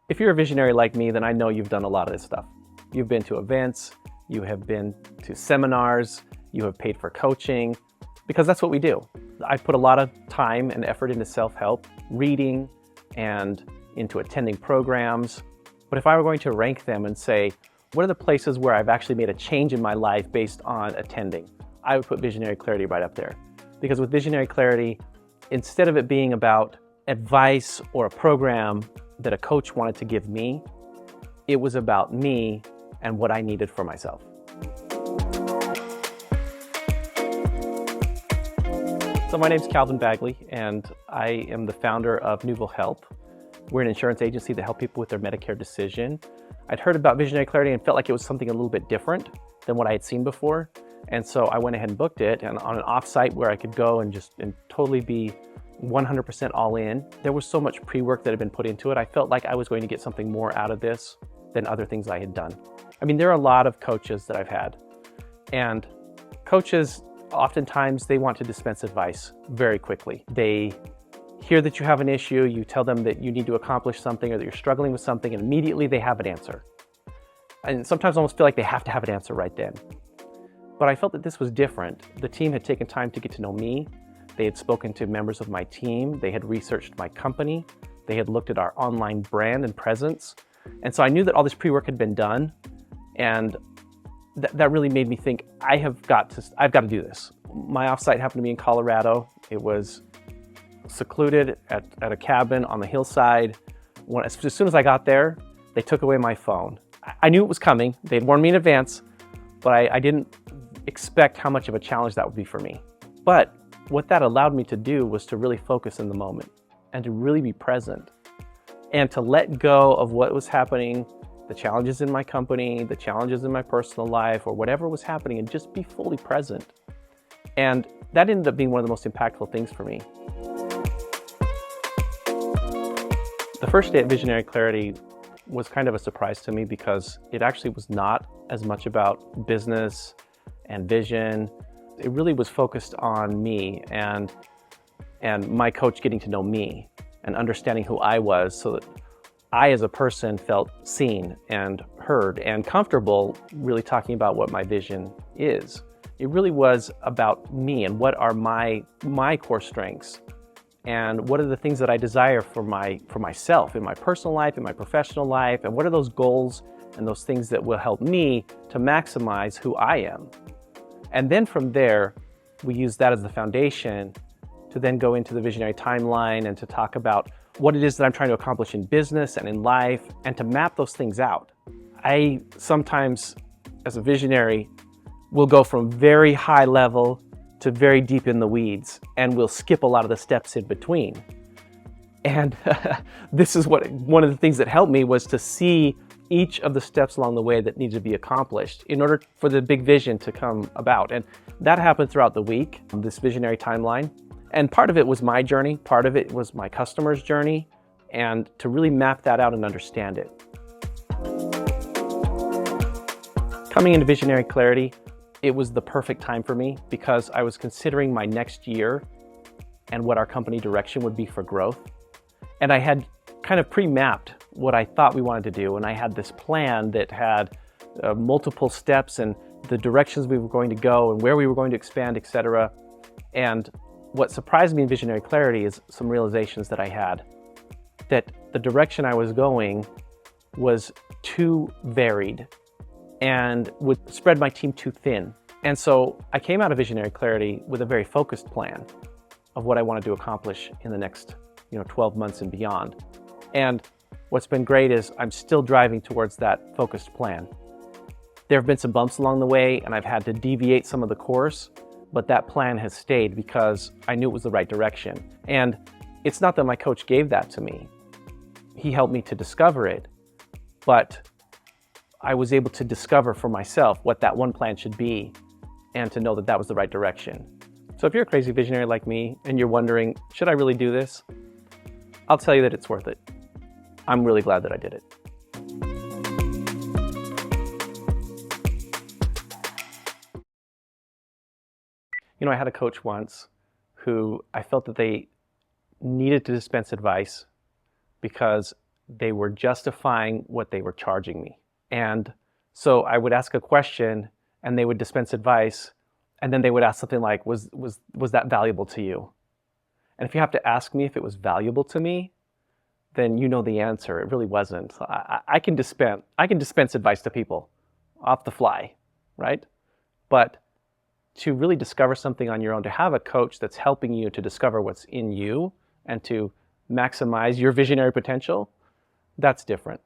If you're a visionary like me, then I know you've done a lot of this stuff. You've been to events, you have been to seminars, you have paid for coaching, because that's what we do. I put a lot of time and effort into self-help, reading, and into attending programs. But if I were going to rank them and say, what are the places where I've actually made a change in my life based on attending? I would put Visionary Clarity right up there. Because with Visionary Clarity, instead of it being about advice or a program that a coach wanted to give me, it was about me and what I needed for myself. So my name's Calvin Bagley, and I am the founder of Nuvo Health. We're an insurance agency that helps people with their Medicare decision. I'd heard about Visionary Clarity and felt like it was something a little bit different than what I had seen before. And so I went ahead and booked it, and on an off-site where I could go and totally be 100% all in. There was so much pre-work that had been put into it. I felt like I was going to get something more out of this than other things I had done. I mean, there are a lot of coaches that I've had, and coaches, oftentimes they want to dispense advice very quickly. They hear that you have an issue, you tell them that you need to accomplish something or that you're struggling with something, and immediately they have an answer. And sometimes I almost feel like they have to have an answer right then. But I felt that this was different. The team had taken time to get to know me. They had spoken to members of my team. They had researched my company. They had looked at our online brand and presence. And so I knew that all this pre-work had been done. And that really made me think, I've got to do this. My offsite happened to be in Colorado. It was secluded at a cabin on the hillside. As soon as I got there, they took away my phone. I knew it was coming. They'd warned me in advance, but I didn't expect how much of a challenge that would be for me. But what that allowed me to do was to really focus in the moment and to really be present and to let go of what was happening, the challenges in my company, the challenges in my personal life, or whatever was happening, and just be fully present. And that ended up being one of the most impactful things for me. The first day at Visionary Clarity was kind of a surprise to me because it actually was not as much about business and vision. It really was focused on me and my coach getting to know me and understanding who I was, so that I as a person felt seen and heard and comfortable really talking about what my vision is. It really was about me and what are my core strengths and what are the things that I desire for myself in my personal life, in my professional life, and what are those goals and those things that will help me to maximize who I am. And then from there, we use that as the foundation to then go into the visionary timeline and to talk about what it is that I'm trying to accomplish in business and in life, and to map those things out. I sometimes, as a visionary, will go from very high level to very deep in the weeds, and we'll skip a lot of the steps in between. And this is one of the things that helped me was to see each of the steps along the way that needs to be accomplished in order for the big vision to come about. And that happened throughout the week, this visionary timeline. And part of it was my journey, part of it was my customer's journey, and to really map that out and understand it. Coming into Visionary Clarity, it was the perfect time for me because I was considering my next year and what our company direction would be for growth. And I had kind of pre-mapped what I thought we wanted to do, and I had this plan that had multiple steps and the directions we were going to go and where we were going to expand, etc. And what surprised me in Visionary Clarity is some realizations that I had, that the direction I was going was too varied and would spread my team too thin. And so I came out of Visionary Clarity with a very focused plan of what I wanted to accomplish in the next 12 months and beyond. And what's been great is I'm still driving towards that focused plan. There have been some bumps along the way, and I've had to deviate some of the course, but that plan has stayed because I knew it was the right direction. And it's not that my coach gave that to me. He helped me to discover it, but I was able to discover for myself what that one plan should be and to know that that was the right direction. So if you're a crazy visionary like me and you're wondering, should I really do this? I'll tell you that it's worth it. I'm really glad that I did it. I had a coach once who I felt that they needed to dispense advice because they were justifying what they were charging me. And so I would ask a question and they would dispense advice, and then they would ask something like, was that valuable to you? And if you have to ask me if it was valuable to me, then you know the answer. It really wasn't. I can dispense advice to people off the fly, right? But to really discover something on your own, to have a coach that's helping you to discover what's in you and to maximize your visionary potential, that's different.